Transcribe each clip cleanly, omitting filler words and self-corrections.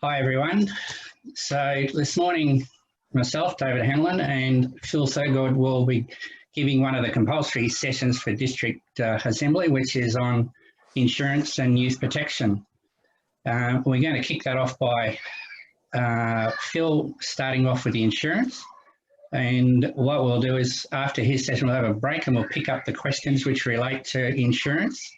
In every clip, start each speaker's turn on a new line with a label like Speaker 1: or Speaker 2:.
Speaker 1: Hi everyone. So this morning, myself, David Hanlon, and Phil Thurgood will be giving one of the compulsory sessions for District Assembly, which is on insurance and youth protection. We're going to kick that off by Phil starting off with the insurance. And what we'll do is after his session, we'll have a break and we'll pick up the questions which relate to insurance.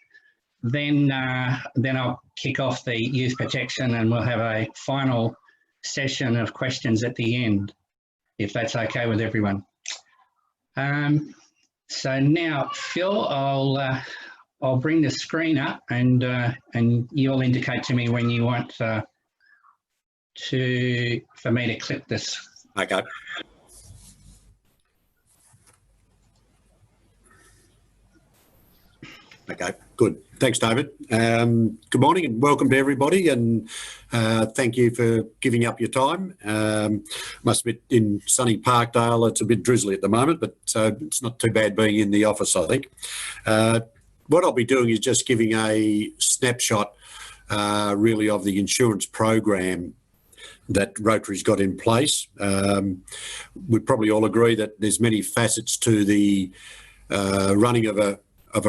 Speaker 1: Then I'll kick off the youth protection and we'll have a final session of questions at the end, if that's okay with everyone. So now, Phil, I'll bring the screen up and you'll indicate to me when you want for me to click this.
Speaker 2: Okay. Okay, good. Thanks, David. Good morning and welcome to everybody, and thank you for giving up your time. Must be in sunny Parkdale. It's a bit drizzly at the moment, but it's not too bad being in the office, I think. What I'll be doing is just giving a snapshot, really, of the insurance program that Rotary's got in place. We probably all agree that there's many facets to the running of a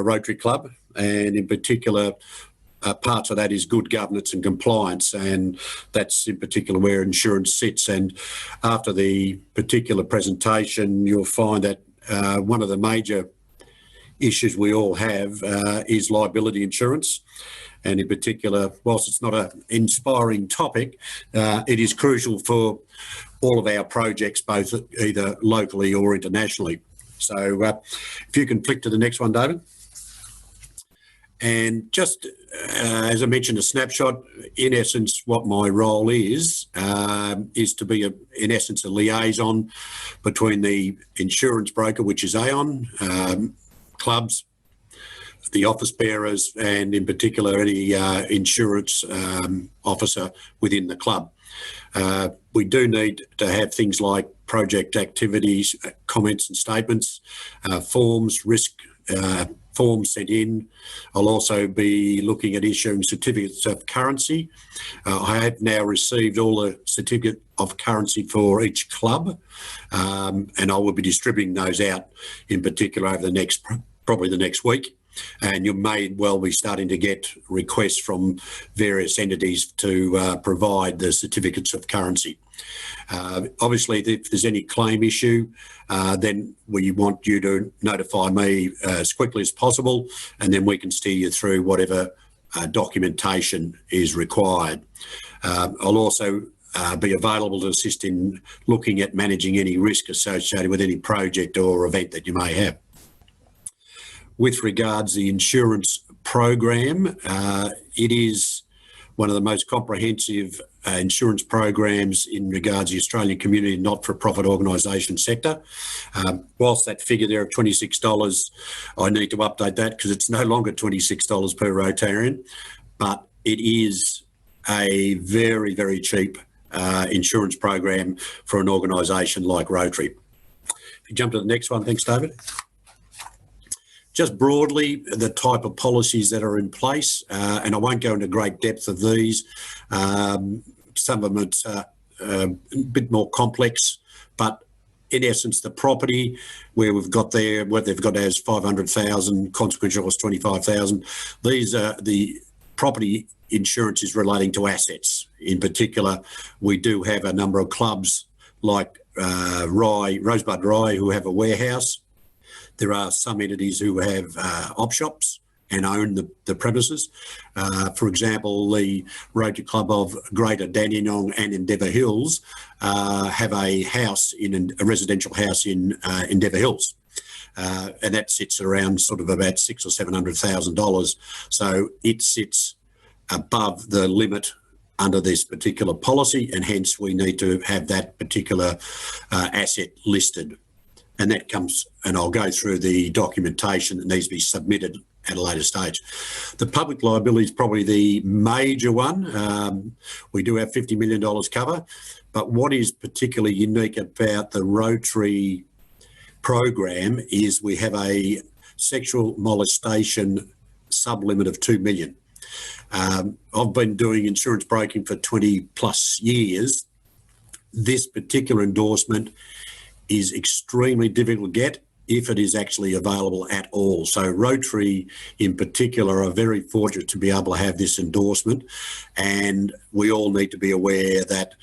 Speaker 2: Rotary club, and in particular parts of that is good governance and compliance, and that's in particular where insurance sits. And after the particular presentation, you'll find that one of the major issues we all have is liability insurance, and in particular, whilst it's not an inspiring topic, it is crucial for all of our projects, both either locally or internationally. So if you can flick to the next one, David. And just as I mentioned, a snapshot, in essence, what my role is to be, in essence, a liaison between the insurance broker, which is Aon, clubs, the office bearers, and in particular any insurance officer within the club. We do need to have things like project activities, comments and statements, forms, risk forms sent in. I'll also be looking at issuing certificates of currency. I have now received all the certificate of currency for each club, and I will be distributing those out in particular over the next, probably the next week. And you may well be starting to get requests from various entities to provide the certificates of currency. Obviously, if there's any claim issue, then we want you to notify me as quickly as possible, and then we can steer you through whatever documentation is required. I'll also be available to assist in looking at managing any risk associated with any project or event that you may have. With regards to the insurance program, it is one of the most comprehensive insurance programs in regards to the Australian community not-for-profit organisation sector. Whilst that figure there of $26, I need to update that because it's no longer $26 per Rotarian, but it is a very, very cheap insurance program for an organisation like Rotary. If you jump to the next one, thanks, David. Just broadly, the type of policies that are in place, and I won't go into great depth of these. Some of them it's a bit more complex, but in essence, the property where we've got there, what they've got as 500,000, consequential was 25,000. These are the property insurance is relating to assets. In particular, we do have a number of clubs like Rosebud Rye who have a warehouse. There are some entities who have op shops and own the premises. For example, the Rotary Club of Greater Dandenong and Endeavour Hills have a house in a residential house in Endeavour Hills. And that sits around sort of about $600,000 or $700,000. So it sits above the limit under this particular policy, and hence we need to have that particular asset listed. And that comes, and I'll go through the documentation that needs to be submitted at a later stage. The public liability is probably the major one. We do have $50 million cover, but what is particularly unique about the Rotary program is we have a sexual molestation sublimit of $2 million. I've been doing insurance broking for 20 plus years. This particular endorsement is extremely difficult to get if it is actually available at all. So Rotary in particular are very fortunate to be able to have this endorsement, and we all need to be aware that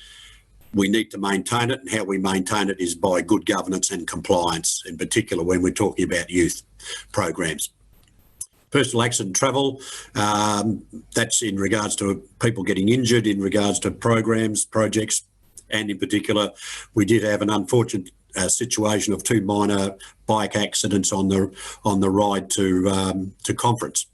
Speaker 2: we need to maintain it, and how we maintain it is by good governance and compliance, in particular when we're talking about youth programs. Personal accident travel, that's in regards to people getting injured, in regards to programs, projects, and in particular, we did have an unfortunate situation of 2 minor bike accidents on the ride to conference.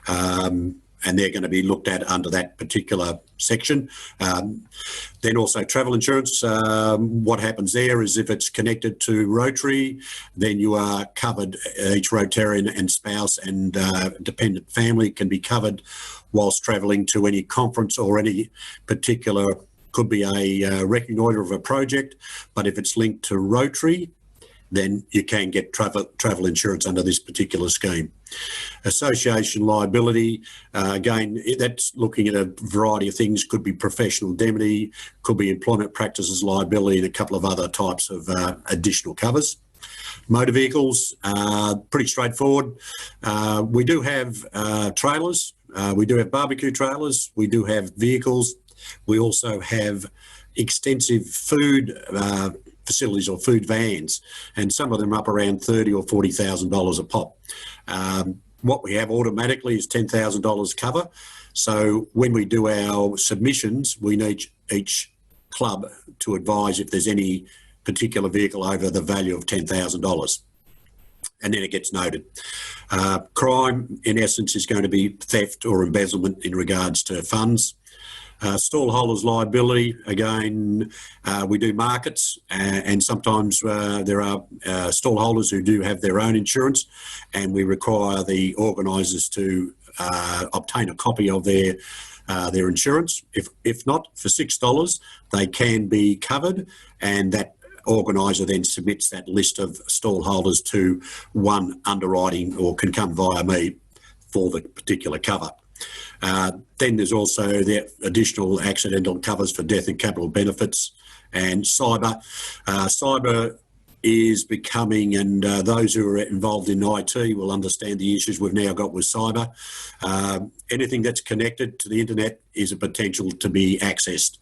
Speaker 2: And they're going to be looked at under that particular section. Then also travel insurance. What happens there is if it's connected to Rotary, then you are covered. Each Rotarian and spouse and dependent family can be covered whilst travelling to any conference or any particular, could be a reconnoitre of a project, but if it's linked to Rotary, then you can get travel insurance under this particular scheme. Association liability, again, that's looking at a variety of things. Could be professional indemnity, could be employment practices liability, and a couple of other types of additional covers. Motor vehicles, pretty straightforward. We do have trailers, we do have barbecue trailers, we do have vehicles. We also have extensive food facilities or food vans, and some of them up around $30,000 or $40,000 a pop. What we have automatically is $10,000 cover. So when we do our submissions, we need each club to advise if there's any particular vehicle over the value of $10,000. And then it gets noted. Crime, in essence, is going to be theft or embezzlement in regards to funds. Stallholders liability, again, we do markets, and sometimes there are stallholders who do have their own insurance, and we require the organisers to obtain a copy of their insurance. If not, for $6, they can be covered, and that organiser then submits that list of stallholders to one underwriting, or can come via me for the particular cover. Then there's also the additional accidental covers for death and capital benefits, and cyber. Cyber is becoming, and those who are involved in IT will understand the issues we've now got with cyber. Anything that's connected to the internet is a potential to be accessed.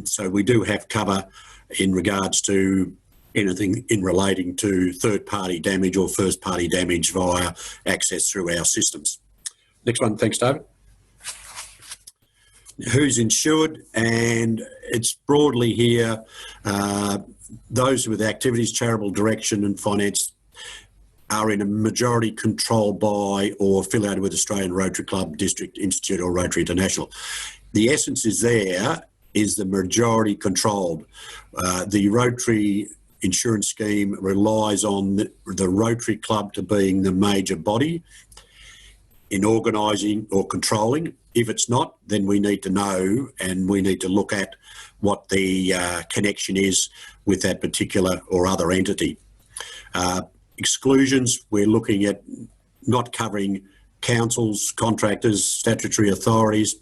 Speaker 2: So we do have cover in regards to anything in relating to third-party damage or first-party damage via access through our systems. Next one, thanks, David. Who's insured? And it's broadly here, those with activities, charitable direction and finance are in a majority controlled by or affiliated with Australian Rotary Club, District Institute or Rotary International. The essence is there is the majority controlled. The Rotary insurance scheme relies on the Rotary Club to being the major body in organising or controlling. If it's not, then we need to know, and we need to look at what the connection is with that particular or other entity. Exclusions, we're looking at not covering councils, contractors, statutory authorities,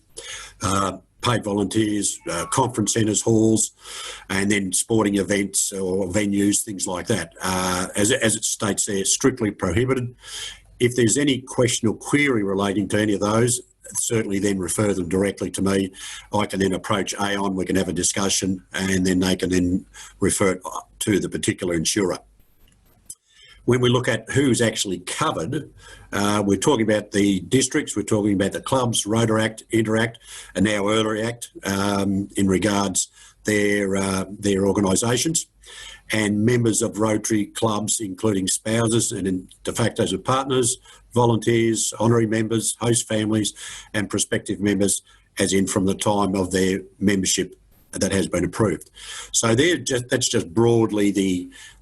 Speaker 2: paid volunteers, conference centres, halls, and then sporting events or venues, things like that. As it states there, strictly prohibited. If there's any question or query relating to any of those, certainly then refer them directly to me. I can then approach Aon, we can have a discussion, and then they can then refer it to the particular insurer. When we look at who's actually covered, we're talking about the districts, we're talking about the clubs, Rotary Act, Interact, and now Early Act in regards their organisations, and members of Rotary clubs, including spouses and de facto partners, volunteers, honorary members, host families, and prospective members, as in from the time of their membership that has been approved. So that's just broadly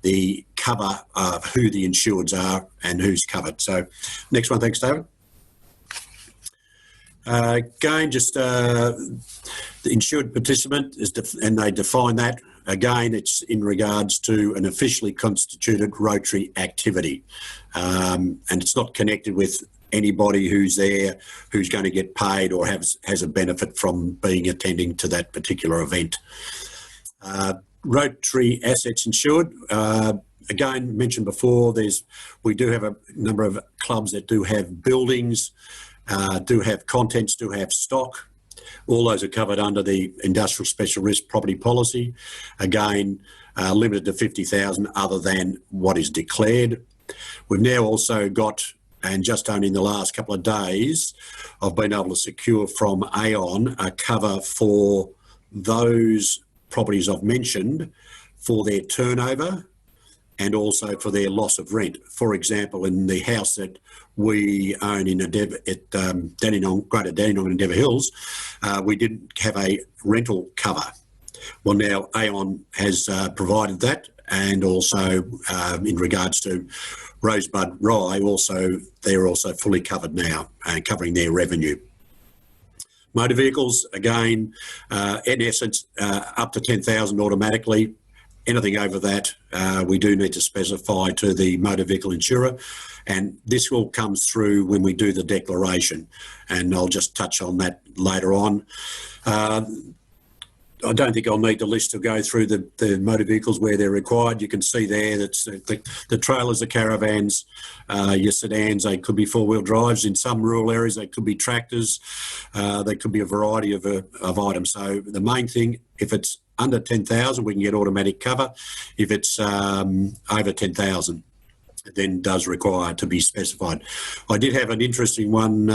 Speaker 2: the cover of who the insureds are and who's covered. So next one, thanks, David. Again, just the insured participant is, and they define that. Again, it's in regards to an officially constituted Rotary activity, and it's not connected with anybody who's there who's going to get paid or has a benefit from attending to that particular event. Rotary assets insured. Again, mentioned before, we do have a number of clubs that do have buildings, do have contents, do have stock. All those are covered under the Industrial Special Risk Property Policy. Again, limited to 50,000 other than what is declared. We've now also got, and just only in the last couple of days, I've been able to secure from Aon a cover for those properties I've mentioned for their turnover and also for their loss of rent. For example, in the house that we own in Greater Dandenong and Endeavour Hills, we didn't have a rental cover. Well, now Aon has provided that, and also in regards to Rosebud Rye, they're also fully covered now, covering their revenue. Motor vehicles, again, in essence, up to 10,000 automatically. Anything over that, we do need to specify to the motor vehicle insurer, and this all comes through when we do the declaration, and I'll just touch on that later on. I don't think I'll need the list to go through the motor vehicles where they're required. You can see there that's the trailers, the caravans, your sedans. They could be four-wheel drives. In some rural areas, they could be tractors. They could be a variety of items. So the main thing, if it's under 10,000, we can get automatic cover. If it's over 10,000, it then does require to be specified. I did have an interesting one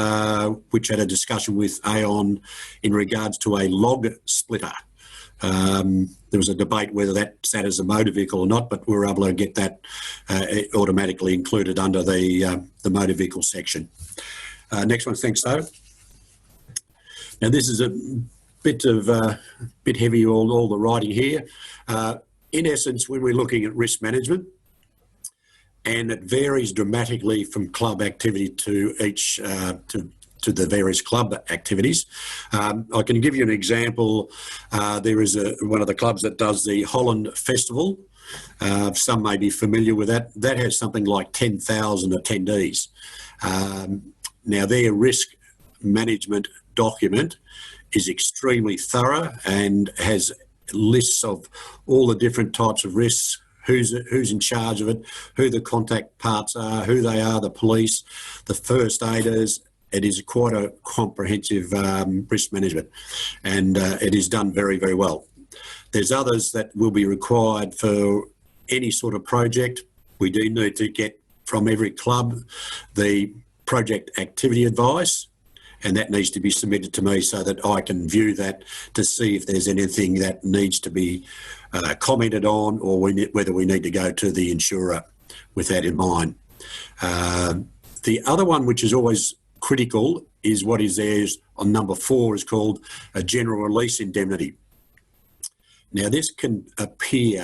Speaker 2: which had a discussion with Aon in regards to a log splitter. There was a debate whether that sat as a motor vehicle or not, but we were able to get that automatically included under the motor vehicle section. Next one, thanks, David. Now this is a bit heavy, all the writing here. In essence, when we're looking at risk management, and it varies dramatically from club activity to each to the various club activities. I can give you an example. There is one of the clubs that does the Holland Festival. Some may be familiar with that. That has something like 10,000 attendees. Now, their risk management document is extremely thorough and has lists of all the different types of risks, who's in charge of it, who the contact parts are, who they are, the police, the first aiders. It is quite a comprehensive risk management, and it is done very, very well. There's others that will be required for any sort of project. We do need to get from every club the project activity advice, and that needs to be submitted to me so that I can view that to see if there's anything that needs to be commented on, or whether we need to go to the insurer with that in mind. The other one, which is always critical, is what is there on number 4, is called a general release indemnity. Now, this can appear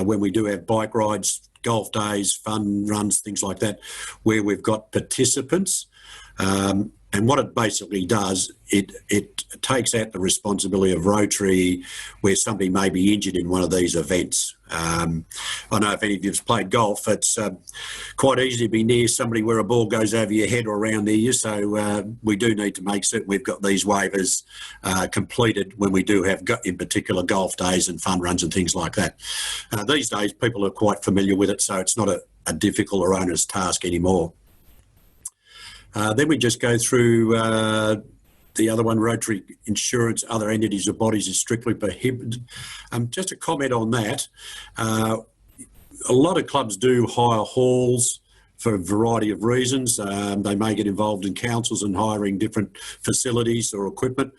Speaker 2: when we do have bike rides, golf days, fun runs, things like that, where we've got participants. And what it basically does, it takes out the responsibility of Rotary where somebody may be injured in one of these events. I know if any of you've played golf, it's quite easy to be near somebody where a ball goes over your head or around near you. So we do need to make certain we've got these waivers completed when we do have, in particular, golf days and fun runs and things like that. These days, people are quite familiar with it, so it's not a difficult or onerous task anymore. Then we just go through the other one, Rotary insurance, other entities or bodies is strictly prohibited. Just a comment on that. A lot of clubs do hire halls for a variety of reasons. They may get involved in councils and hiring different facilities or equipment.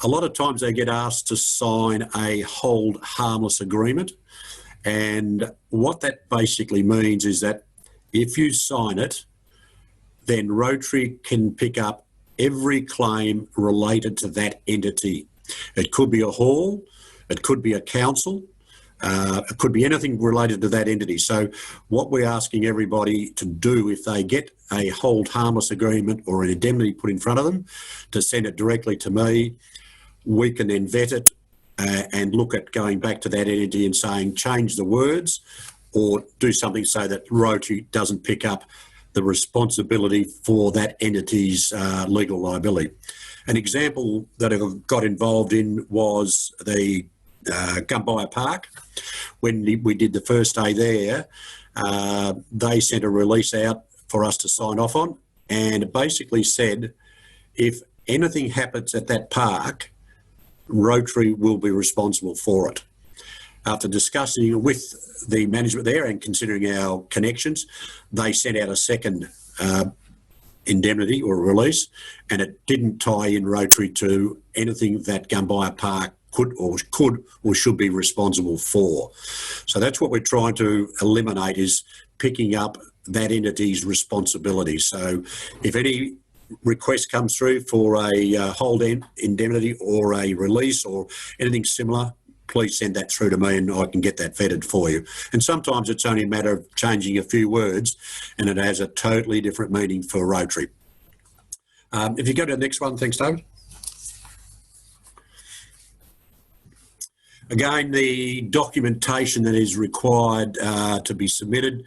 Speaker 2: A lot of times they get asked to sign a hold harmless agreement. And what that basically means is that if you sign it, then Rotary can pick up every claim related to that entity. It could be a hall, it could be a council, it could be anything related to that entity. So what we're asking everybody to do, if they get a hold harmless agreement or an indemnity put in front of them, to send it directly to me. We can then vet it and look at going back to that entity and saying change the words or do something so that Rotary doesn't pick up the responsibility for that entity's legal liability. An example that I got involved in was the Gumbaya Park. When we did the first day there, they sent a release out for us to sign off on, and it basically said if anything happens at that park, Rotary will be responsible for it. After discussing with the management there and considering our connections, they sent out a second indemnity or release, and it didn't tie in Rotary to anything that Gumbaya Park could or should be responsible for. So that's what we're trying to eliminate, is picking up that entity's responsibility. So if any request comes through for a hold indemnity or a release or anything similar, please send that through to me and I can get that vetted for you. And sometimes it's only a matter of changing a few words and it has a totally different meaning for Rotary. If you go to the next one, thanks, David. Again, the documentation that is required to be submitted,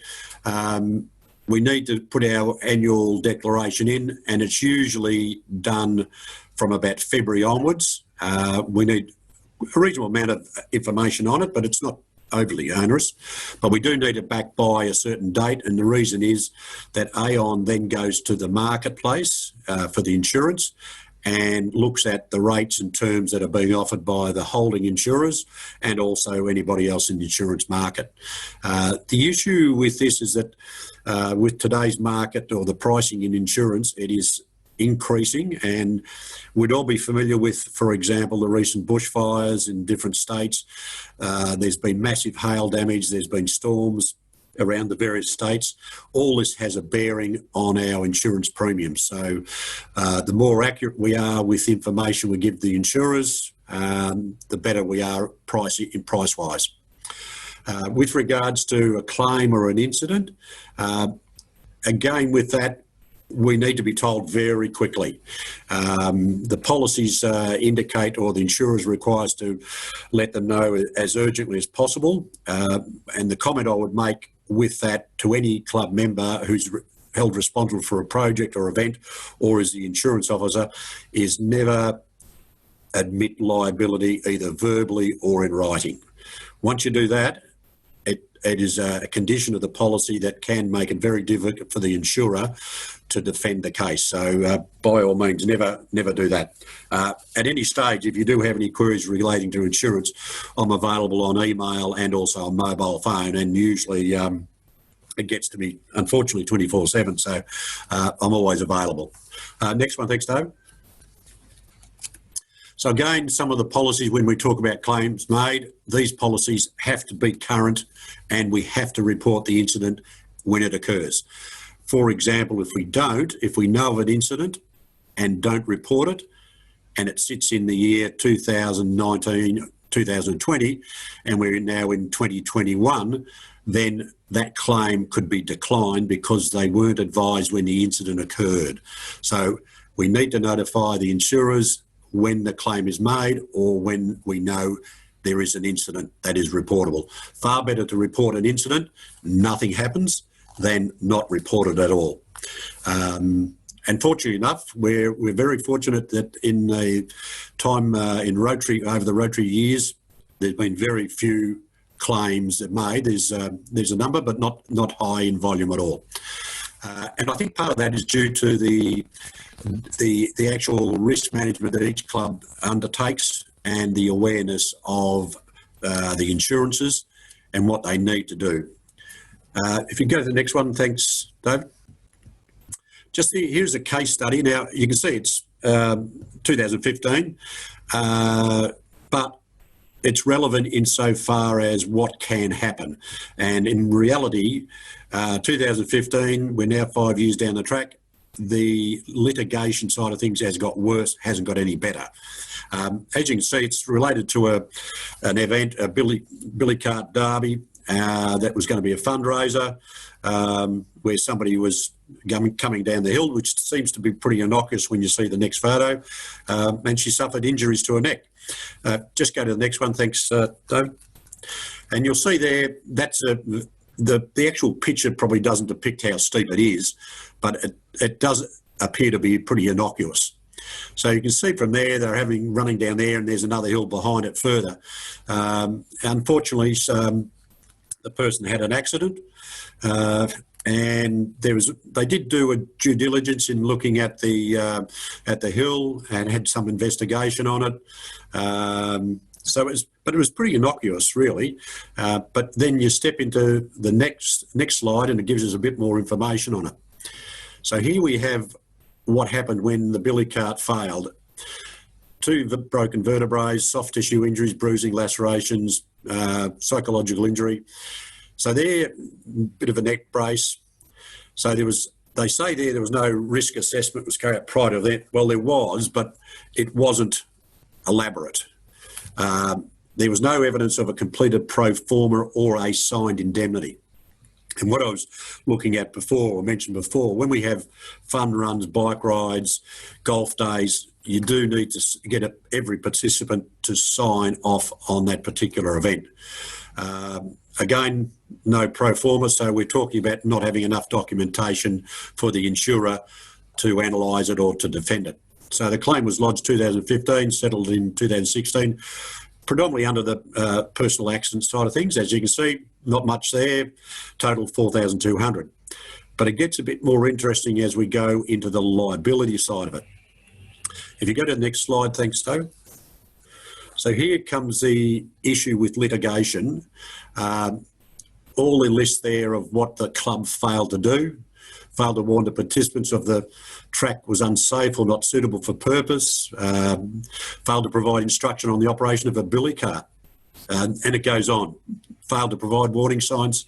Speaker 2: we need to put our annual declaration in, and it's usually done from about February onwards. We need a reasonable amount of information on it, but it's not overly onerous. But we do need it back by a certain date, and the reason is that Aon then goes to the marketplace for the insurance and looks at the rates and terms that are being offered by the holding insurers and also anybody else in the insurance market. The issue with this is that with today's market or the pricing in insurance, it is increasing, and we'd all be familiar with, for example, the recent bushfires in different states. There's been massive hail damage, there's been storms around the various states. All this has a bearing on our insurance premiums. So the more accurate we are with information we give the insurers, the better we are price-wise. With regards to a claim or an incident, again with that, we need to be told very quickly. The policies indicate, or the insurers require us to let them know as urgently as possible. And the comment I would make with that to any club member who's held responsible for a project or event or is the insurance officer is never admit liability either verbally or in writing. Once you do that, it is a condition of the policy that can make it very difficult for the insurer to defend the case. So by all means, never do that. At any stage, if you do have any queries relating to insurance, I'm available on email and also on mobile phone, and usually it gets to me, unfortunately, 24/7, so I'm always available. Next one, thanks, Dave. So again, some of the policies when we talk about claims made, these policies have to be current and we have to report the incident when it occurs. For example, if we know of an incident and don't report it, and it sits in the year 2019, 2020, and we're now in 2021, then that claim could be declined because they weren't advised when the incident occurred. So we need to notify the insurers when the claim is made or when we know there is an incident that is reportable. Far better to report an incident, nothing happens, than not report it at all. And fortunately enough, we're very fortunate that in the time in Rotary, over the Rotary years, there's been very few claims made. There's a number, but not high in volume at all. And I think part of that is due to the actual risk management that each club undertakes and the awareness of the insurances and what they need to do. If you go to the next one, thanks, Dave. Here's a case study. Now, you can see it's 2015, but it's relevant insofar as what can happen. And in reality, 2015, we're now 5 years down the track. The litigation side of things has got worse, hasn't got any better. As you can see, it's related to an event, a billy cart derby, that was going to be a fundraiser where somebody was coming down the hill, which seems to be pretty innocuous when you see the next photo, and she suffered injuries to her neck. Just go to the next one, thanks, Dave. And you'll see there, that's the actual picture probably doesn't depict how steep it is, but it does appear to be pretty innocuous. So you can see from there they're running down there, and there's another hill behind it further. Unfortunately, the person had an accident, and they did do a due diligence in looking at the hill and had some investigation on it. So it was pretty innocuous, really. But then you step into the next slide, and it gives us a bit more information on it. So here we have what happened when the billy cart failed. 2 broken vertebrae, soft tissue injuries, bruising, lacerations, psychological injury. So there, bit of a neck brace. So they say there was no risk assessment was carried out prior to that. Well, there was, but it wasn't elaborate. There was no evidence of a completed pro forma or a signed indemnity. And what I was looking at before, or mentioned before, when we have fun runs, bike rides, golf days, you do need to get every participant to sign off on that particular event. Again, no pro forma, so we're talking about not having enough documentation for the insurer to analyse it or to defend it. So the claim was lodged 2015, settled in 2016, predominantly under the personal accident side of things. As you can see, not much there, total 4,200. But it gets a bit more interesting as we go into the liability side of it. If you go to the next slide, thanks, Dave. So here comes the issue with litigation. All the list there of what the club failed to do, failed to warn the participants of the track was unsafe or not suitable for purpose, failed to provide instruction on the operation of a billy cart, and it goes on. Failed to provide warning signs.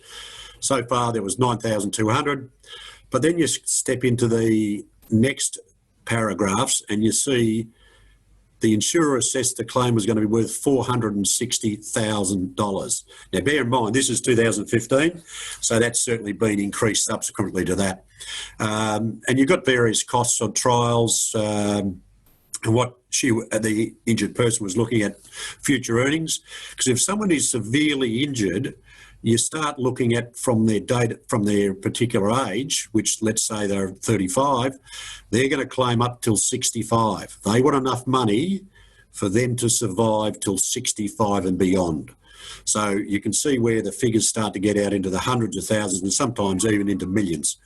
Speaker 2: So far there was 9,200, but then you step into the next paragraphs and you see the insurer assessed the claim was going to be worth $460,000. Now, bear in mind, this is 2015, so that's certainly been increased subsequently to that. And you've got various costs of trials, and what the injured person was looking at future earnings. Because if someone is severely injured, you start looking at from their particular age, which let's say they're 35, they're going to claim up till 65. They want enough money for them to survive till 65 and beyond. So you can see where the figures start to get out into the hundreds of thousands and sometimes even into millions.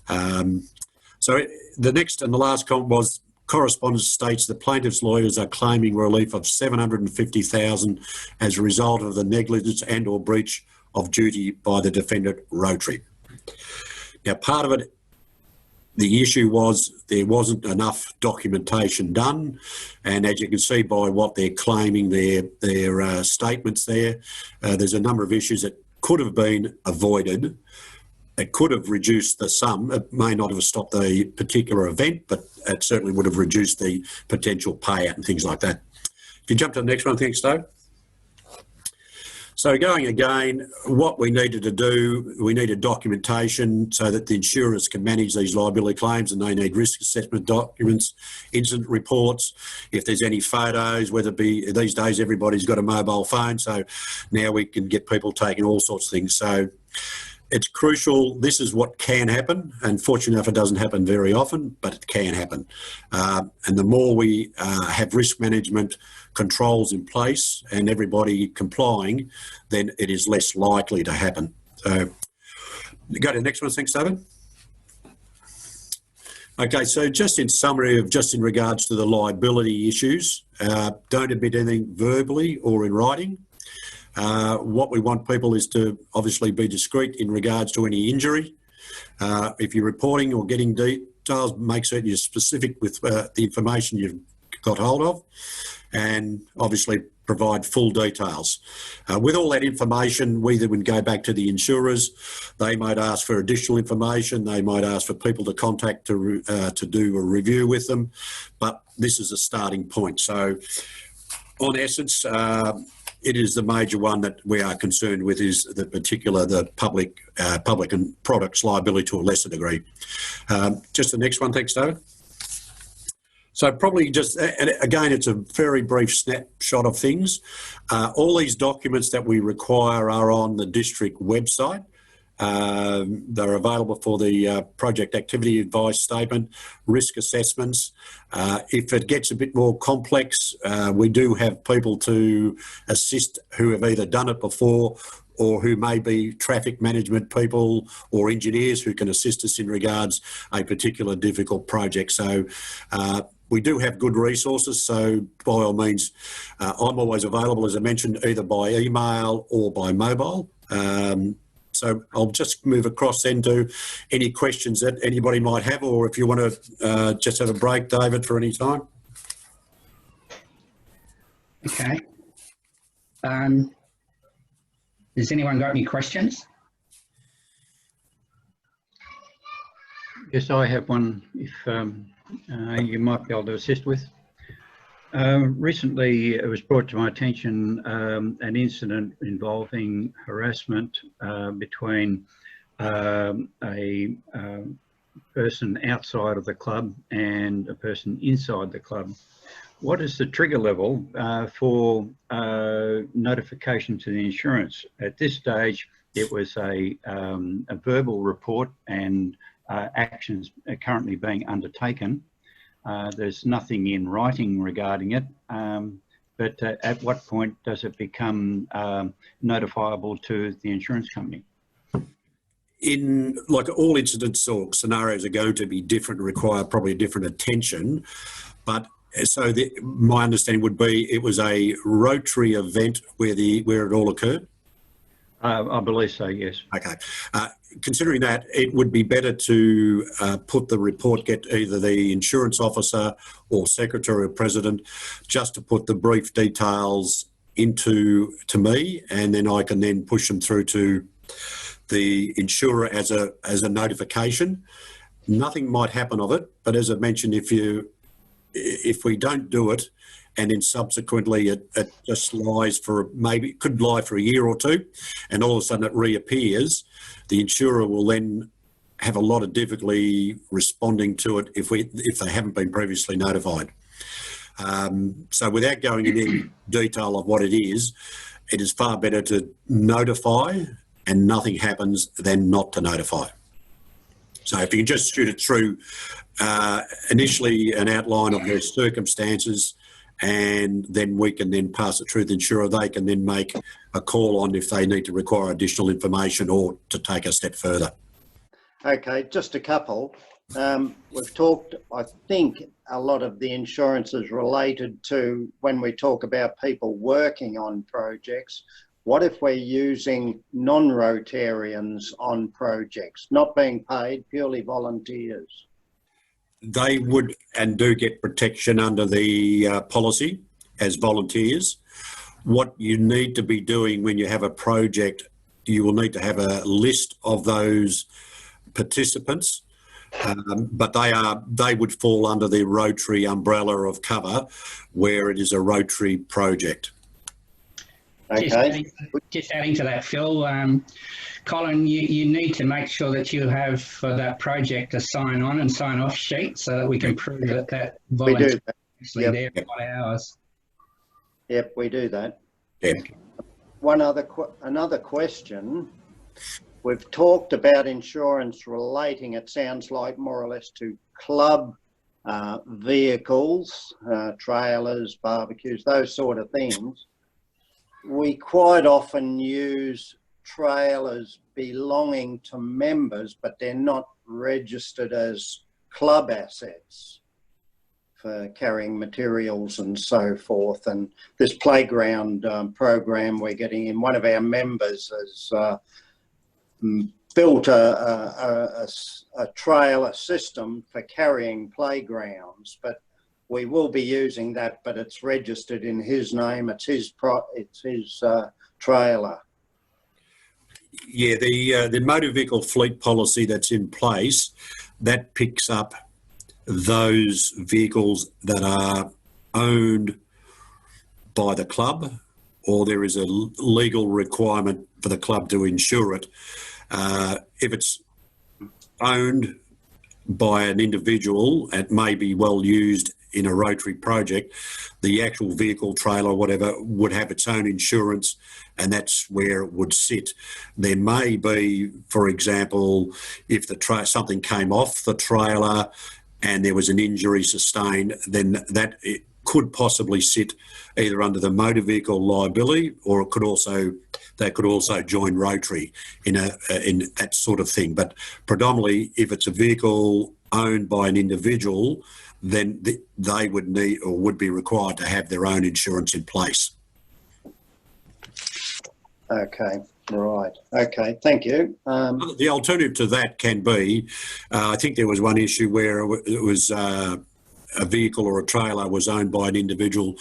Speaker 2: So the next and the last comment was correspondence states the plaintiff's lawyers are claiming relief of $750,000 as a result of the negligence and or breach of duty by the defendant Rotary. Now, part of it, the issue was there wasn't enough documentation done, and as you can see by what they're claiming, their statements there, there's a number of issues that could have been avoided. It could have reduced the sum. It may not have stopped the particular event, but it certainly would have reduced the potential payout and things like that. If you jump to the next one, thanks, Dave. So going again, what we needed to do, we needed documentation so that the insurers can manage these liability claims, and they need risk assessment documents, incident reports, if there's any photos, whether it be, these days everybody's got a mobile phone, so now we can get people taking all sorts of things. So it's crucial. This is what can happen. Unfortunately enough, it doesn't happen very often, but it can happen. And the more we have risk management controls in place and everybody complying, then it is less likely to happen. So go to the next one. Thanks, David. Okay, so just in summary of just in regards to the liability issues, don't admit anything verbally or in writing. What we want people is to obviously be discreet in regards to any injury. If you're reporting or getting details, make certain you're specific with the information you've got hold of, and obviously provide full details. With all that information, we then would go back to the insurers. They might ask for additional information. They might ask for people to contact to do a review with them, but this is a starting point. So on essence, it is the major one that we are concerned with is the public and products liability to a lesser degree. Just the next one, thanks, David. So probably just, and again, it's a very brief snapshot of things. All these documents that we require are on the district website. They're available for the project activity advice statement, risk assessments. If it gets a bit more complex, we do have people to assist who have either done it before or who may be traffic management people or engineers who can assist us in regards a particular difficult project. So we do have good resources, so by all means, I'm always available, as I mentioned, either by email or by mobile. So I'll just move across then to any questions that anybody might have, or if you want to just have a break, David, for any time.
Speaker 1: Okay. Has anyone got any questions?
Speaker 3: Yes, I have one, if you might be able to assist with. Recently, it was brought to my attention an incident involving harassment between a person outside of the club and a person inside the club. What is the trigger level for notification to the insurance? At this stage, it was a verbal report, and actions are currently being undertaken. There's nothing in writing regarding it, but at what point does it become notifiable to the insurance company?
Speaker 2: In like all incidents or scenarios are going to be different, require probably different attention, but so my understanding would be it was a Rotary event where it all occurred.
Speaker 3: I believe so, yes.
Speaker 2: Okay. Considering that, it would be better to put the report, get either the insurance officer or secretary or president, just to put the brief details to me, and then I can then push them through to the insurer as a notification. Nothing might happen of it, but as I mentioned, if we don't do it, and then subsequently it just lies for it could lie for a year or two, and all of a sudden it reappears, the insurer will then have a lot of difficulty responding to it if they haven't been previously notified. So without going into any detail of what it is far better to notify and nothing happens than not to notify. So if you can just shoot it through initially an outline of the circumstances, and then we can then pass it through the insurer. They can then make a call on if they need to require additional information or to take a step further.
Speaker 4: Okay, just a couple. We've talked, I think, a lot of the insurance is related to when we talk about people working on projects. What if we're using non-Rotarians on projects, not being paid, purely volunteers?
Speaker 2: They would and do get protection under the policy as volunteers. What you need to be doing when you have a project, you will need to have a list of those participants, but they would fall under the Rotary umbrella of cover where it is a Rotary project.
Speaker 4: Okay.
Speaker 1: Just adding to that, Phil, Colin, you need to make sure that you have for that project a sign-on and sign-off sheet so that we can prove that volunteer is actually there by ours.
Speaker 4: Yep, we do that.
Speaker 2: Yep.
Speaker 4: Another question. We've talked about insurance relating, it sounds like, more or less to club vehicles, trailers, barbecues, those sort of things. We quite often use trailers belonging to members, but they're not registered as club assets for carrying materials and so forth. And this playground program we're getting in, one of our members has built a trailer system for carrying playgrounds, but we will be using that, but it's registered in his name. It's his trailer.
Speaker 2: Yeah, the motor vehicle fleet policy that's in place, that picks up those vehicles that are owned by the club, or there is a legal requirement for the club to insure it. If it's owned by an individual, it may be well used in a Rotary project, the actual vehicle, trailer, whatever, would have its own insurance, and that's where it would sit. There may be, for example, if something came off the trailer and there was an injury sustained, then that it could possibly sit either under the motor vehicle liability, or they could also join Rotary in that sort of thing. But predominantly, if it's a vehicle owned by an individual, then they would need or would be required to have their own insurance in place.
Speaker 4: Okay, right. Okay, thank you.
Speaker 2: The alternative to that can be, I think there was one issue where it was a vehicle or a trailer was owned by an individual,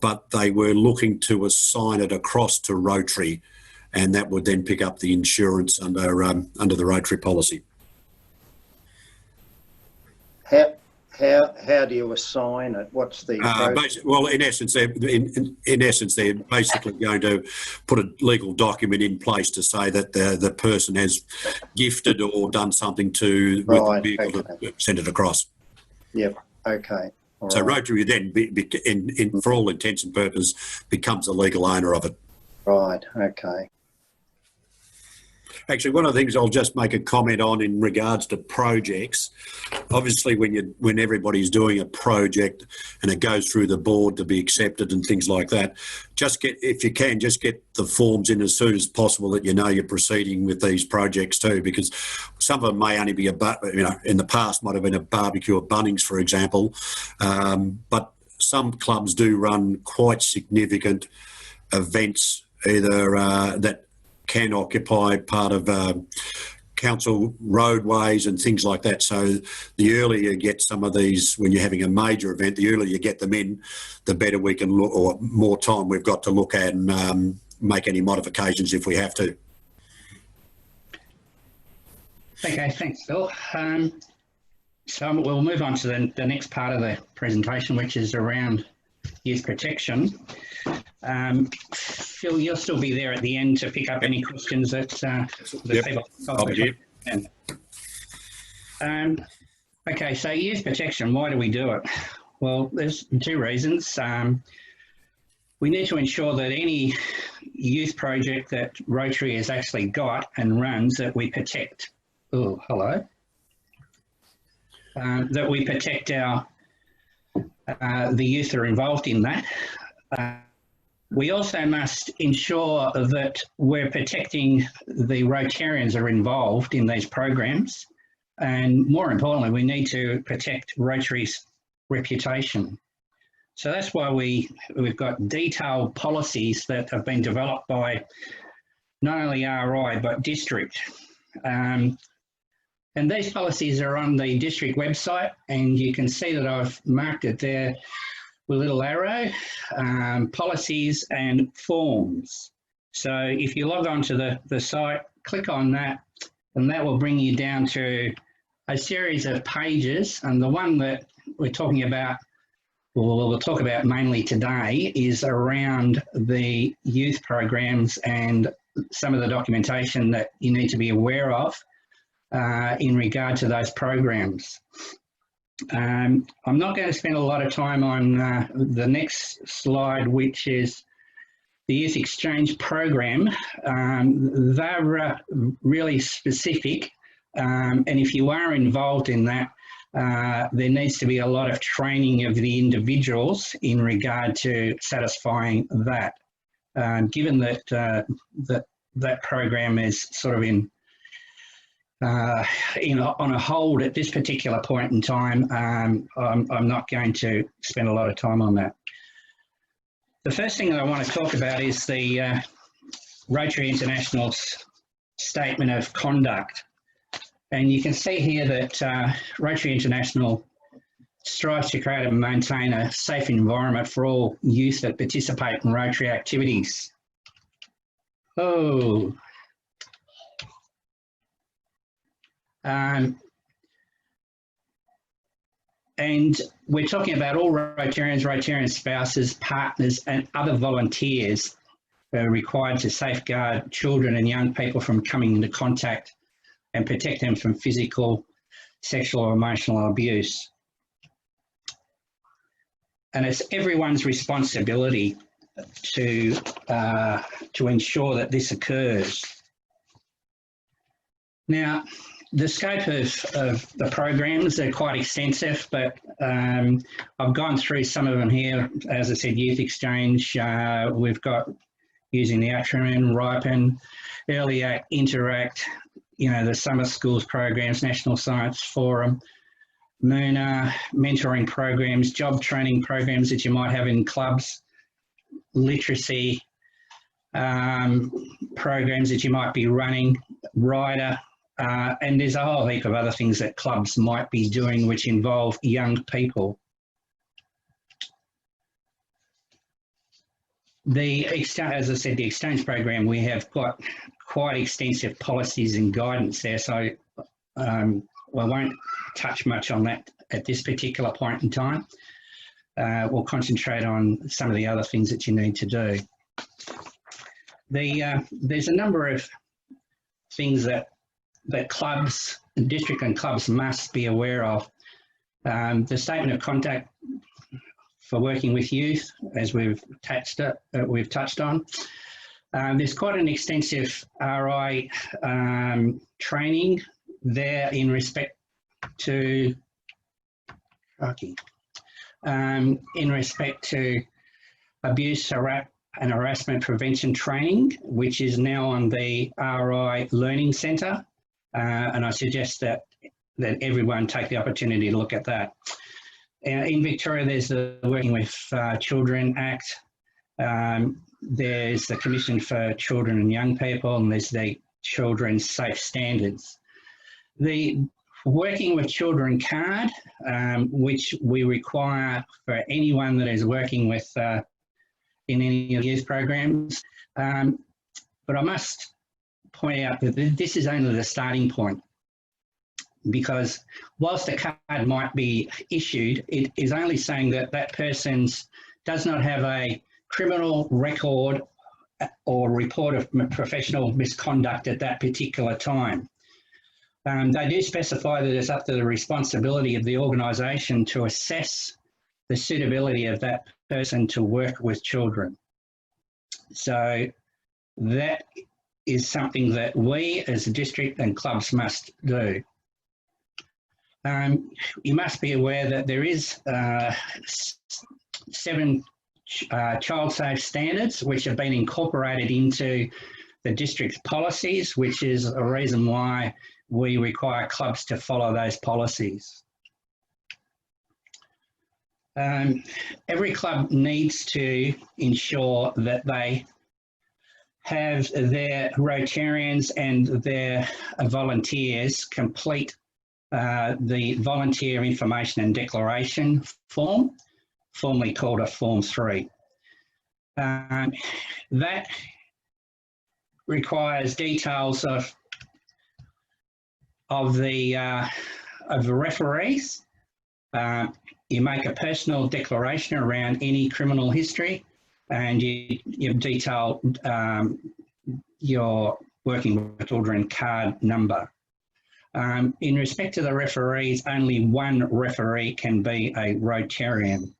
Speaker 2: but they were looking to assign it across to Rotary, and that would then pick up the insurance under the Rotary policy.
Speaker 4: How do you assign it? What's the
Speaker 2: well, in essence, they're basically going to put a legal document in place to say that the person has gifted or done something with the vehicle to send it across.
Speaker 4: Yep. Okay.
Speaker 2: So Rotary then, for all intents and purposes, becomes the legal owner of it.
Speaker 4: Right. Okay.
Speaker 2: Actually, one of the things I'll just make a comment on in regards to projects, obviously when everybody's doing a project and it goes through the board to be accepted and things like that, if you can, just get the forms in as soon as possible that you know you're proceeding with these projects too, because some of them may only be in the past might have been a barbecue at Bunnings, for example, but some clubs do run quite significant events, either that can occupy part of council roadways and things like that. So the earlier you get some of these, when you're having a major event, the earlier you get them in, the better we can look, or more time we've got to look at and make any modifications if we have to.
Speaker 1: Okay, thanks, Phil. So we'll move on to the next part of the presentation, which is around youth protection. Phil, you'll still be there at the end to pick up any questions that the people.
Speaker 2: I'll be here.
Speaker 1: Okay, so youth protection, why do we do it? Well, there's two reasons. We need to ensure that any youth project that Rotary has actually got and runs, that we protect. Oh, hello. That we protect our the youth that are involved in that. We also must ensure that we're protecting the Rotarians that are involved in these programs, and more importantly, we need to protect Rotary's reputation. So that's why we've got detailed policies that have been developed by not only RI but district. And these policies are on the district website, and you can see that I've marked it there with a little arrow, policies and forms. So if you log on to the site, click on that, and that will bring you down to a series of pages. And the one that we're talking about, we'll talk about mainly today, is around the youth programs and some of the documentation that you need to be aware of in regard to those programs. I'm not going to spend a lot of time on the next slide, which is the Youth Exchange Program. They're really specific, and if you are involved in that, there needs to be a lot of training of the individuals in regard to satisfying that. Given that that program is sort of on a hold at this particular point in time, I'm not going to spend a lot of time on that. The first thing that I want to talk about is the Rotary International's Statement of Conduct. And you can see here that Rotary International strives to create and maintain a safe environment for all youth that participate in Rotary activities. Oh. And we're talking about all Rotarians, Rotarian spouses, partners and other volunteers who are required to safeguard children and young people from coming into contact and protect them from physical, sexual or emotional abuse. and it's everyone's responsibility to ensure that this occurs. Now, the scope of the programs are quite extensive, but I've gone through some of them here. As I said, Youth Exchange, we've got using the acronym RIPEN, Early Act, Interact, you know, the summer schools programs, National Science Forum, MUNA, mentoring programs, job training programs that you might have in clubs, literacy programs that you might be running, rider, and there's a whole heap of other things that clubs might be doing which involve young people. As I said, the exchange program, we have got quite extensive policies and guidance there, so I won't touch much on that at this particular point in time. We'll concentrate on some of the other things that you need to do. There's a number of things that clubs, district and clubs must be aware of. The statement of contact for working with youth, as we've touched on. There's quite an extensive RI training there in respect to abuse and harassment prevention training, which is now on the RI Learning Centre, and I suggest that everyone take the opportunity to look at that. In Victoria, there's the Working with Children Act, there's the Commission for Children and Young People, and there's the Children's Safe Standards. The Working with Children card, which we require for anyone that is working with in any of the youth programs. But I must point out that this is only the starting point, because whilst the card might be issued, it is only saying that that person does not have a criminal record or report of professional misconduct at that particular time. They do specify that it's up to the responsibility of the organisation to assess the suitability of that person to work with children. So that is something that we as a district and clubs must do. You must be aware that there is 7 child safe standards which have been incorporated into the district's policies, which is a reason why we require clubs to follow those policies. Every club needs to ensure that they have their Rotarians and their volunteers complete the volunteer information and declaration form, formerly called a Form 3. That requires details of the referees. You make a personal declaration around any criminal history, and you detail your Working with Children card number. In respect to the referees, only one referee can be a Rotarian.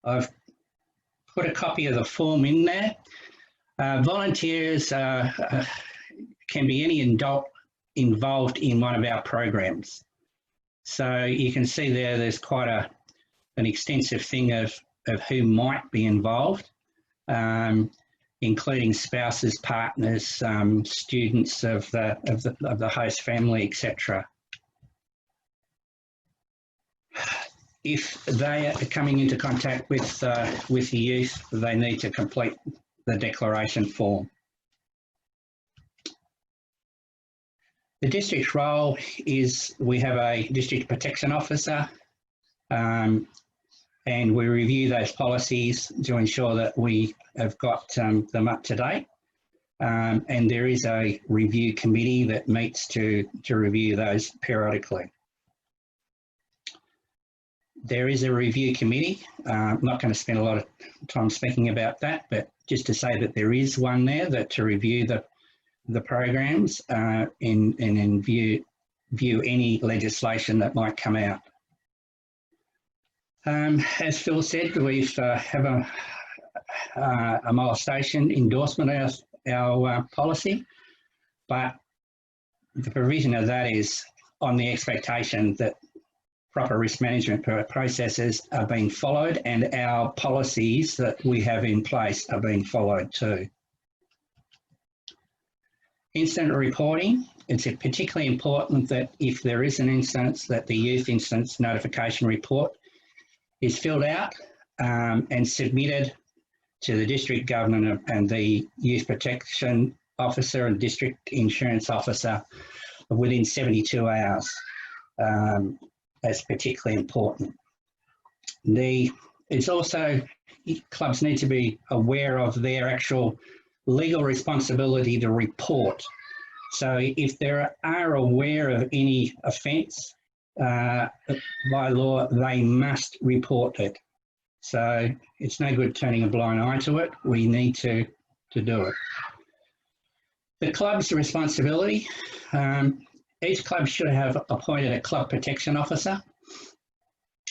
Speaker 1: I've put a copy of the form in there. Volunteers can be any adult involved in one of our programs. So you can see there's quite an extensive thing of who might be involved, including spouses, partners, students of the host family, etc. If they are coming into contact with the youth, they need to complete the declaration form. The district's role is we have a district protection officer, and we review those policies to ensure that we have got them up to date. And there is a review committee that meets to review those periodically. There is a review committee. I'm not going to spend a lot of time speaking about that, but just to say that there is one there that to review the programs and view any legislation that might come out. As Phil said, we've have a molestation endorsement of our policy, but the provision of that is on the expectation that proper risk management processes are being followed and our policies that we have in place are being followed too. Incident reporting, it's particularly important that if there is an instance, that the youth incident notification report is filled out and submitted to the district governor and the youth protection officer and district insurance officer within 72 hours. That's particularly important. It's also, clubs need to be aware of their actual legal responsibility to report. So if they are aware of any offence, by law, they must report it. So it's no good turning a blind eye to it. We need to do it. The club's responsibility, each club should have appointed a club protection officer.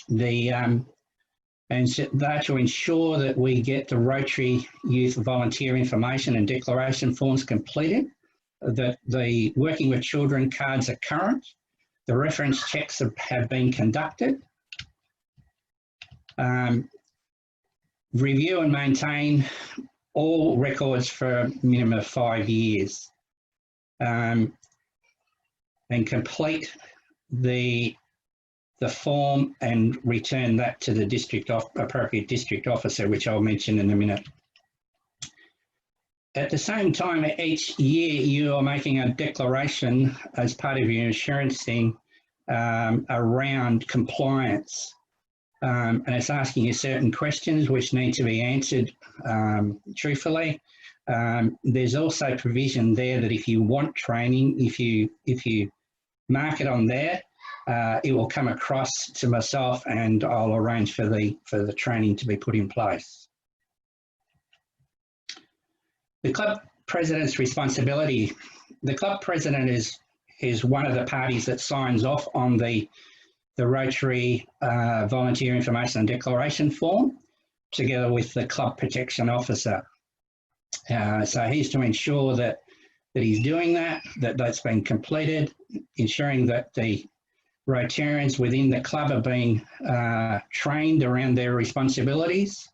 Speaker 1: And that to ensure that we get the Rotary Youth Volunteer information and declaration forms completed, that the working with children cards are current, the reference checks have been conducted, review and maintain all records for a minimum of 5 years, and complete the form and return that to the appropriate district officer, which I'll mention in a minute. At the same time, each year you are making a declaration as part of your insurance thing around compliance. And it's asking you certain questions which need to be answered truthfully. There's also provision there that if you want training, if you mark it on there, it will come across to myself and I'll arrange for the training to be put in place. The club president's responsibility. The club president is one of the parties that signs off on the Rotary Volunteer Information and Declaration form, together with the club protection officer. So he's to ensure that he's doing that's been completed, ensuring that the Rotarians within the club are being trained around their responsibilities.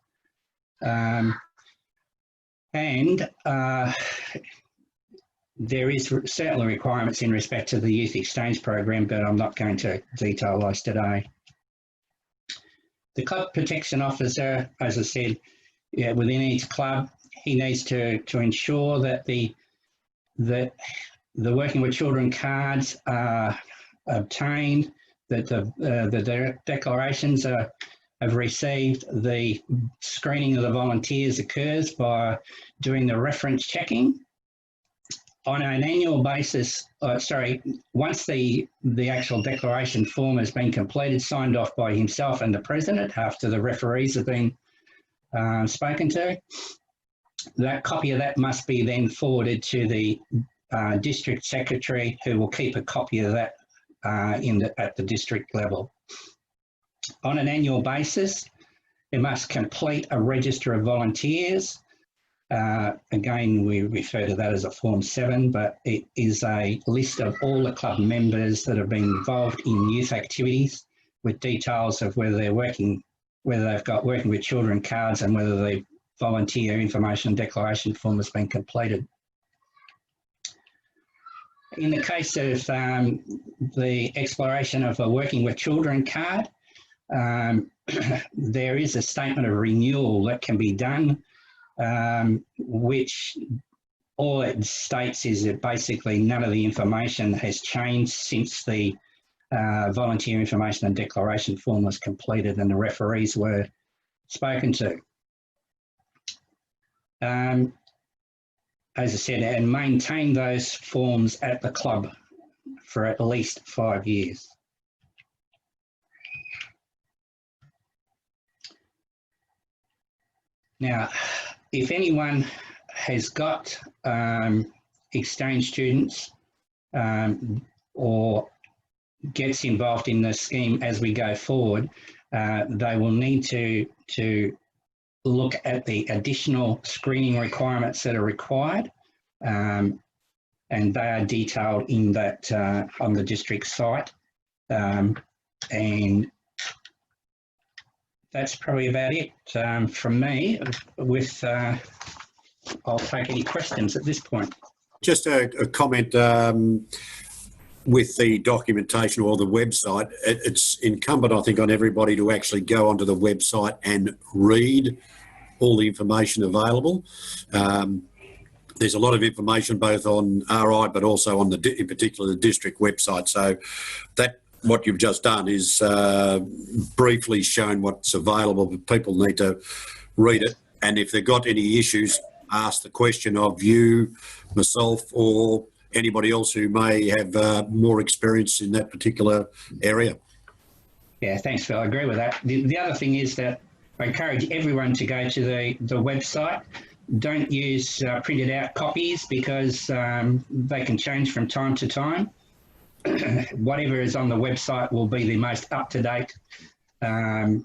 Speaker 1: There is certainly requirements in respect to the youth exchange program, but I'm not going to detail those today. The club protection officer, as I said, within each club, he needs to ensure that the working with children cards are obtained, that the declarations have received, the screening of the volunteers occurs by doing the reference checking. On an annual basis, once the actual declaration form has been completed, signed off by himself and the president after the referees have been spoken to, that copy of that must be then forwarded to the district secretary, who will keep a copy of that at the district level. On an annual basis, it must complete a register of volunteers. Again, we refer to that as a Form 7, but it is a list of all the club members that have been involved in youth activities, with details of whether they've got working with children cards and whether the volunteer information declaration form has been completed. In the case of the exploration of a working with children card, there is a statement of renewal that can be done, which all it states is that basically none of the information has changed since the volunteer information and declaration form was completed and the referees were spoken to. As I said, and maintain those forms at the club for at least 5 years. Now, if anyone has got exchange students or gets involved in the scheme as we go forward, they will need to look at the additional screening requirements that are required, and they are detailed in that on the district site. And that's probably about it from me. With I'll take any questions at this point.
Speaker 2: Just a comment with the documentation or the website. It's incumbent, I think, on everybody to actually go onto the website and read all the information available. There's a lot of information both on RI but also on in particular the district website. So that what you've just done is briefly shown what's available, but people need to read it. And if they've got any issues, ask the question of you, myself, or anybody else who may have more experience in that particular area.
Speaker 1: Yeah, thanks, Phil. I agree with that. The other thing is that I encourage everyone to go to the website. Don't use printed out copies because they can change from time to time. Whatever is on the website will be the most up-to-date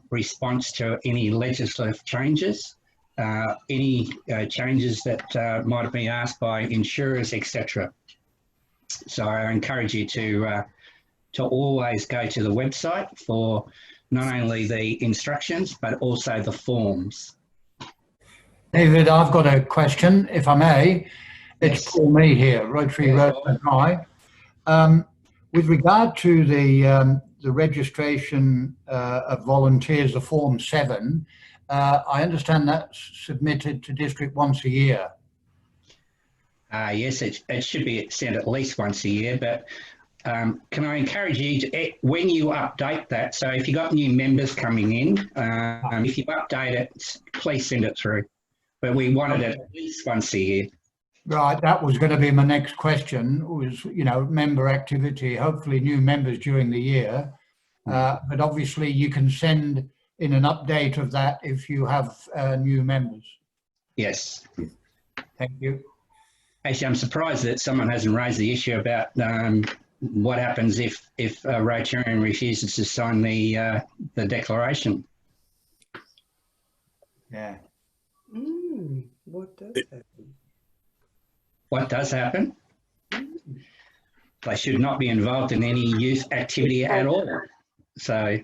Speaker 1: response to any legislative changes, any changes that might have been asked by insurers, etc. So I encourage you to always go to the website for not only the instructions but also the forms.
Speaker 5: David, I've got a question, if I may. It's
Speaker 1: Yes.
Speaker 5: Paul Me here, Rotary Road High. With regard to the registration of volunteers, the Form 7, I understand that's submitted to District once a year.
Speaker 1: Yes, it should be sent at least once a year, but can I encourage you to, when you update that, so if you've got new members coming in, if you update it, please send it through. But we want it at least once a year.
Speaker 5: Right, that was going to be my next question, was, you know, member activity, hopefully new members during the year. But obviously you can send in an update of that if you have new members.
Speaker 1: Yes.
Speaker 5: Thank you.
Speaker 1: Actually, I'm surprised that someone hasn't raised the issue about what happens if a Rotarian refuses to sign the declaration.
Speaker 5: Yeah.
Speaker 6: What does happen?
Speaker 1: What does happen? They should not be involved in any youth activity at all. So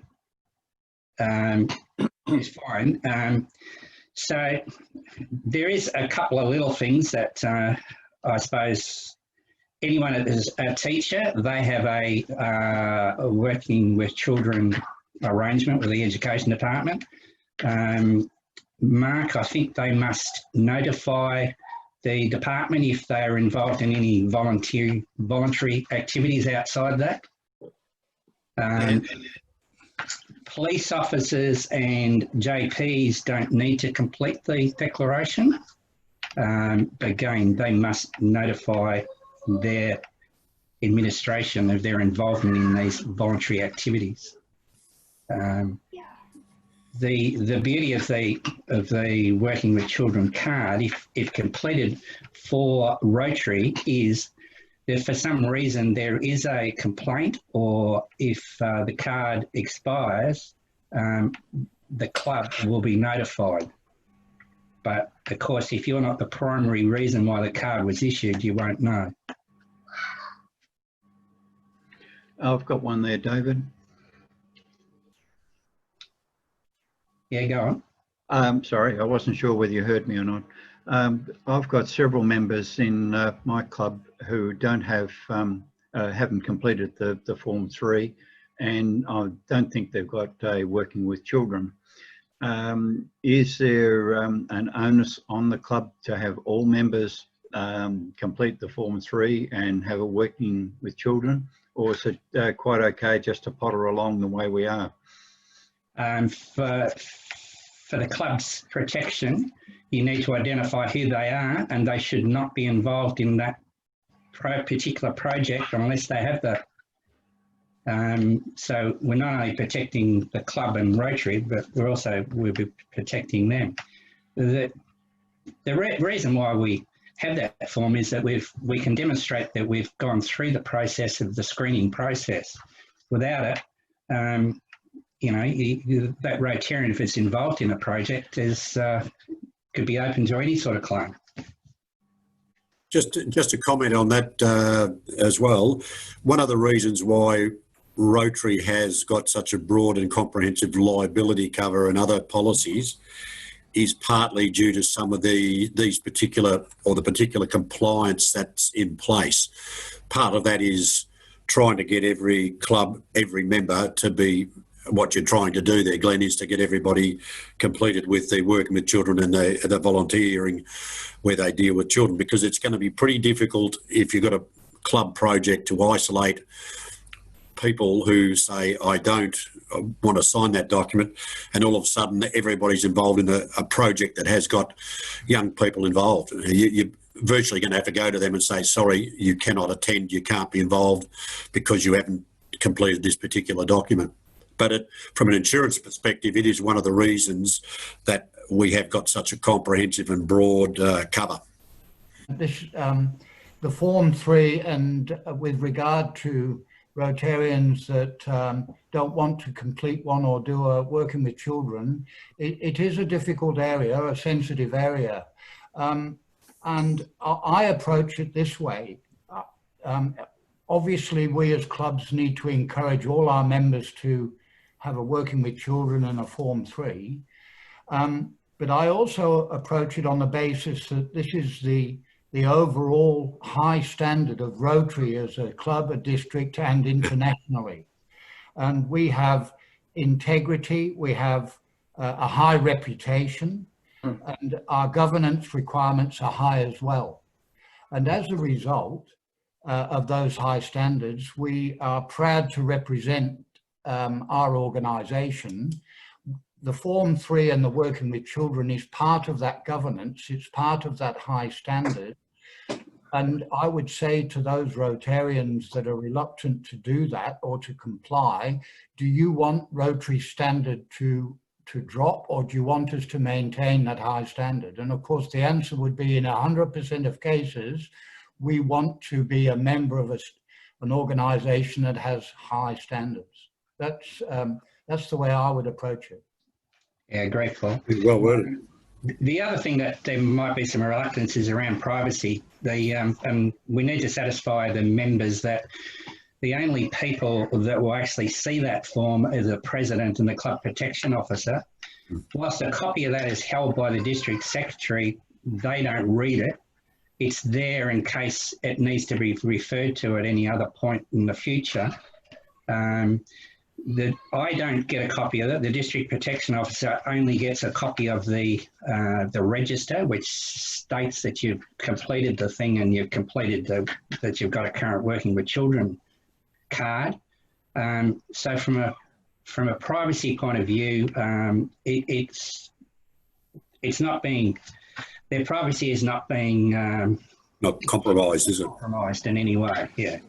Speaker 1: it's fine. So there is a couple of little things that I suppose anyone that is a teacher, they have a working with children arrangement with the education department. Mark, I think they must notify the department if they are involved in any voluntary activities outside that. Police officers and JPs don't need to complete the declaration. Again, they must notify their administration of their involvement in these voluntary activities. The beauty of the Working with Children card, if completed for Rotary, is if for some reason there is a complaint or if the card expires, the club will be notified. But of course, if you're not the primary reason why the card was issued, you won't know.
Speaker 3: I've got one there, David.
Speaker 1: Yeah, go on.
Speaker 3: Sorry, I wasn't sure whether you heard me or not. I've got several members in my club who don't have, haven't completed the Form 3, and I don't think they've got a Working with Children. Is there an onus on the club to have all members complete the Form 3 and have a Working with Children, or is it quite okay just to potter along the way we are?
Speaker 1: For the club's protection, you need to identify who they are, and they should not be involved in that particular project unless they have that. So we're not only protecting the club and Rotary, but we'll be protecting them. The reason why we have that form is that we can demonstrate that we've gone through the process of the screening process. Without it, you know, that Rotarian, if it's involved in a project, could be open to any sort of claim.
Speaker 2: Just to comment on that as well, one of the reasons why Rotary has got such a broad and comprehensive liability cover and other policies is partly due to some of the particular compliance that's in place. Part of that is trying to get every club, every member to be, what you're trying to do there, Glenn, is to get everybody completed with the working with children and the volunteering where they deal with children, because it's going to be pretty difficult if you've got a club project to isolate people who say, I don't want to sign that document, and all of a sudden everybody's involved in a project that has got young people involved. You're virtually going to have to go to them and say, sorry, you cannot attend, you can't be involved because you haven't completed this particular document. But from an insurance perspective, it is one of the reasons that we have got such a comprehensive and broad cover.
Speaker 5: This, the Form 3, and with regard to Rotarians that don't want to complete one or do a working with children, it is a difficult area, a sensitive area. And I approach it this way. Obviously, we as clubs need to encourage all our members to have a working with children and a Form 3. But I also approach it on the basis that this is the overall high standard of Rotary as a club, a district, and internationally. And we have integrity, we have a high reputation, and our governance requirements are high as well. And as a result of those high standards, we are proud to represent our organisation. The Form 3 and the working with children is part of that governance, it's part of that high standard. And I would say to those Rotarians that are reluctant to do that or to comply, do you want Rotary standard to drop, or do you want us to maintain that high standard? And of course, the answer would be in 100% of cases, we want to be a member of an organisation that has high standards. That's the way I would approach it.
Speaker 1: Yeah, great, Paul.
Speaker 2: Well worded.
Speaker 1: The other thing that there might be some reluctance is around privacy. We need to satisfy the members that the only people that will actually see that form are the president and the club protection officer. Whilst a copy of that is held by the district secretary, they don't read it. It's there in case it needs to be referred to at any other point in the future. I don't get a copy of it. The district protection officer only gets a copy of the register, which states that you've completed the thing and you've completed that you've got a current working with children card. So from a privacy point of view, it's not being, their privacy is not being
Speaker 2: not compromised, is it?
Speaker 1: Compromised in any way. Yeah.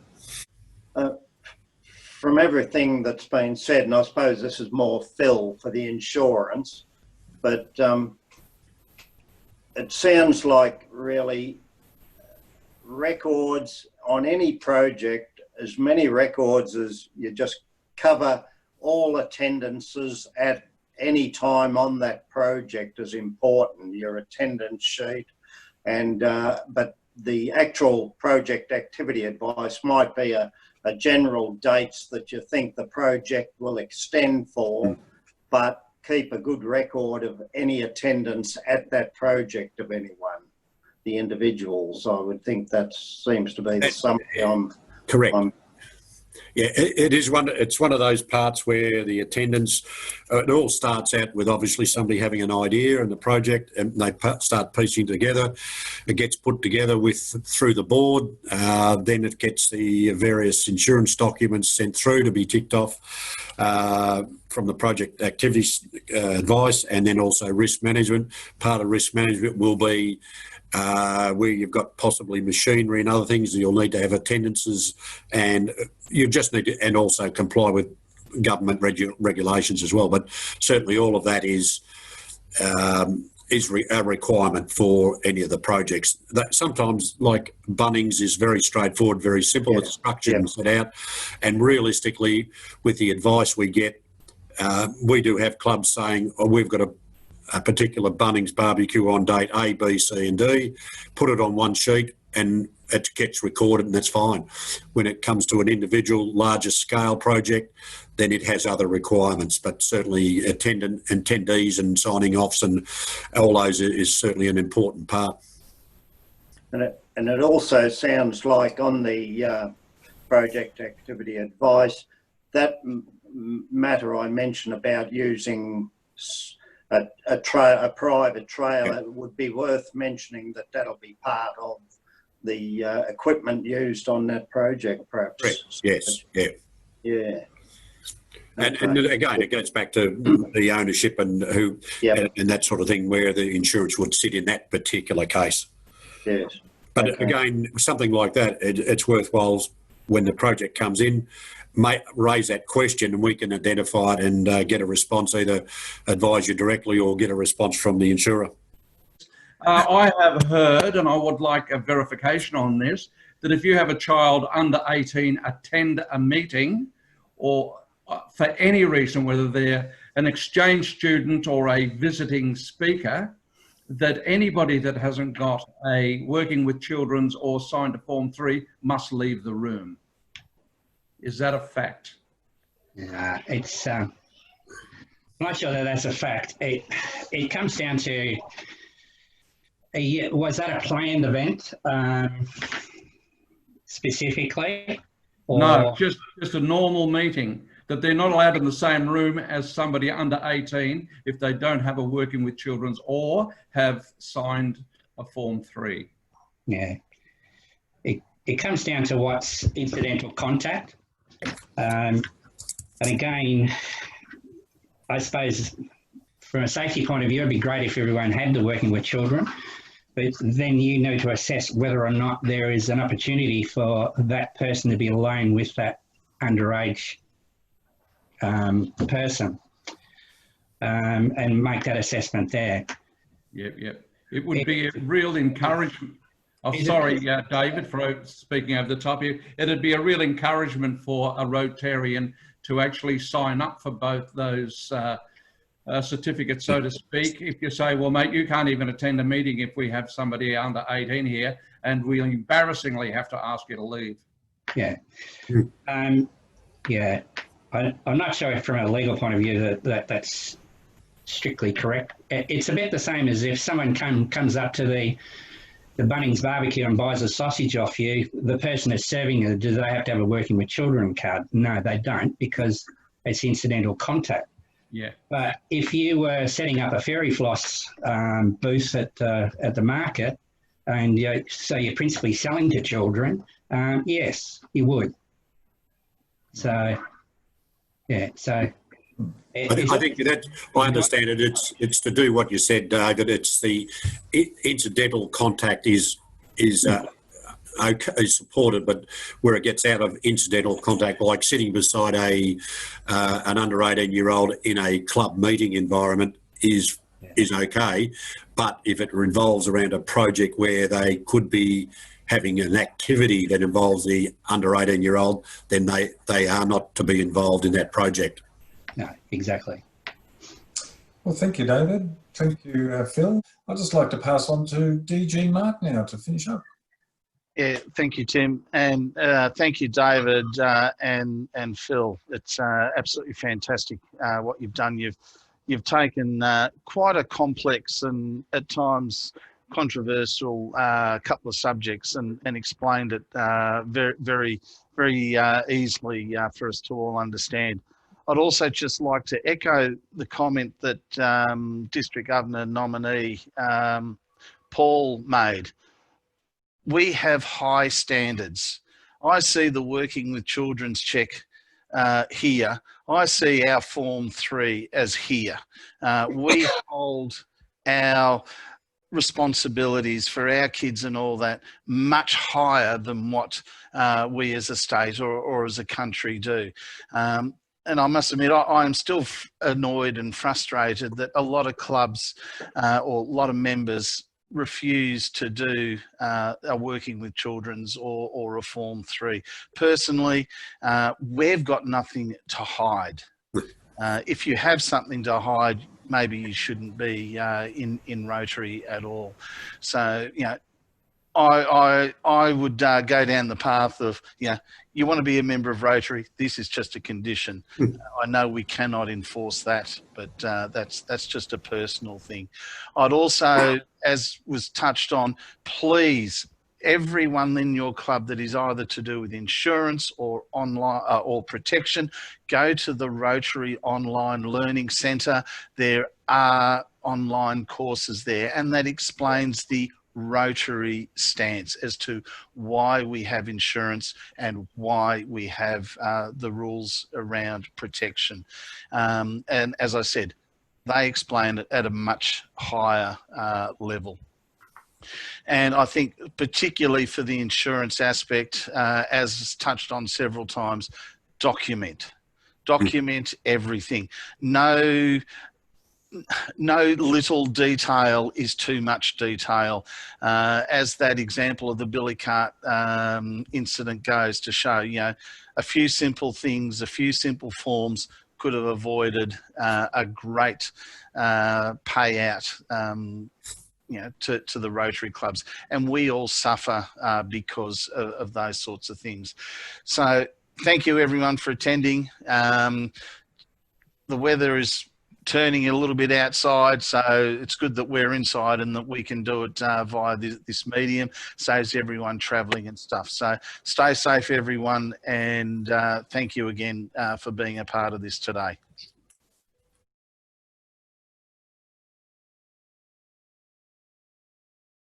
Speaker 4: From everything that's been said, and I suppose this is more Phil for the insurance, but it sounds like really records on any project, as many records as you just cover all attendances at any time on that project is important, your attendance sheet, and but the actual project activity advice might be a general dates that you think the project will extend for, but keep a good record of any attendance at that project of anyone, the individuals. I would think that seems to be the summary.
Speaker 2: Correct. Yeah, it's one of those parts where the attendance, it all starts out with obviously somebody having an idea and the project, and they start piecing together. It gets put together through the board. Then it gets the various insurance documents sent through to be ticked off from the project activities advice, and then also risk management. Part of risk management will be where you've got possibly machinery and other things, you'll need to have attendances, and you just need to, and also comply with government regulations as well. But certainly all of that is a requirement for any of the projects. That sometimes, like Bunnings, is very straightforward, very simple. It's structured and set out, and realistically, with the advice we get, we do have clubs saying, oh, we've got a particular Bunnings barbecue on date A, B, C and D, put it on one sheet and it gets recorded and that's fine. When it comes to an individual larger scale project, then it has other requirements, but certainly attendees and signing offs and all those is certainly an important part.
Speaker 4: And it also sounds like on the project activity advice, that matter I mentioned about using a private trailer, it would be worth mentioning that that'll be part of the equipment used on that project, perhaps.
Speaker 2: Correct. Yes, yeah.
Speaker 4: Yeah.
Speaker 2: And again, it goes back to the ownership and who and that sort of thing, where the insurance would sit in that particular case.
Speaker 4: Yes.
Speaker 2: But again, something like that, it's worthwhile when the project comes in, raise that question and we can identify it and get a response, either advise you directly or get a response from the insurer.
Speaker 7: I have heard, and I would like a verification on this, that if you have a child under 18 attend a meeting, or for any reason, whether they're an exchange student or a visiting speaker, that anybody that hasn't got a working with children's or signed a Form 3 must leave the room. Is that a fact?
Speaker 1: It's I'm not sure that that's a fact. It comes down to, was that a planned event specifically? Or?
Speaker 7: No, just a normal meeting, that they're not allowed in the same room as somebody under 18 if they don't have a working with children's or have signed a Form 3.
Speaker 1: Yeah. It comes down to what's incidental contact. And again, I suppose from a safety point of view, it'd be great if everyone had the working with children, but then you need to assess whether or not there is an opportunity for that person to be alone with that underage person and make that assessment there.
Speaker 7: Yep. It would be a real encouragement. Oh, sorry, David, for speaking over the top of you. It'd be a real encouragement for a Rotarian to actually sign up for both those certificates, so to speak. If you say, well, mate, you can't even attend a meeting if we have somebody under 18 here, and we'll embarrassingly have to ask you to leave.
Speaker 1: Yeah. Yeah. I'm not sure if from a legal point of view that's strictly correct. It's a bit the same as if someone comes up to the Bunnings barbecue and buys a sausage off you, the person that's serving it, do they have to have a working with children card? No, they don't, because it's incidental contact.
Speaker 7: Yeah.
Speaker 1: But if you were setting up a fairy floss booth at the market, and so you're principally selling to children, yes, you would. So, yeah. So,
Speaker 2: I think that I understand it. It's to do what you said, David. It's the incidental contact is supported, but where it gets out of incidental contact, like sitting beside an under 18-year-old in a club meeting environment, is okay. But if it revolves around a project where they could be having an activity that involves the under 18-year-old, then they are not to be involved in that project.
Speaker 1: No, exactly.
Speaker 8: Well, thank you, David. Thank you, Phil. I'd just like to pass on to DG Mark now to finish up.
Speaker 9: Yeah, thank you, Tim, and thank you, David and Phil. It's absolutely fantastic what you've done. You've taken quite a complex and at times controversial couple of subjects and explained it very easily for us to all understand. I'd also just like to echo the comment that District Governor nominee Paul made. We have high standards. I see the working with children's check here. I see our Form 3 as here. We hold our responsibilities for our kids and all that much higher than what we as a state or as a country do. And I must admit, I am still annoyed and frustrated that a lot of clubs or a lot of members refuse to do a working with children's or a Form 3. Personally, we've got nothing to hide. If you have something to hide, maybe you shouldn't be in Rotary at all. So, you know, I would go down the path of, you know, you want to be a member of Rotary, this is just a condition. I know we cannot enforce that, but that's just a personal thing. I'd also, as was touched on, please, everyone in your club that is either to do with insurance or online or protection, go to the Rotary Online Learning Centre. There are online courses there, and that explains the Rotary stance as to why we have insurance and why we have the rules around protection. And as I said, they explain it at a much higher level. And I think particularly for the insurance aspect, as touched on several times, document everything. No little detail is too much detail. As that example of the billy cart incident goes to show, you know, a few simple things, a few simple forms could have avoided a great payout, you know, to the Rotary clubs. And we all suffer because of those sorts of things. So thank you everyone for attending. The weather is turning a little bit outside, so it's good that we're inside and that we can do it via this medium. Saves everyone travelling and stuff. So stay safe everyone, and thank you again for being a part of this today.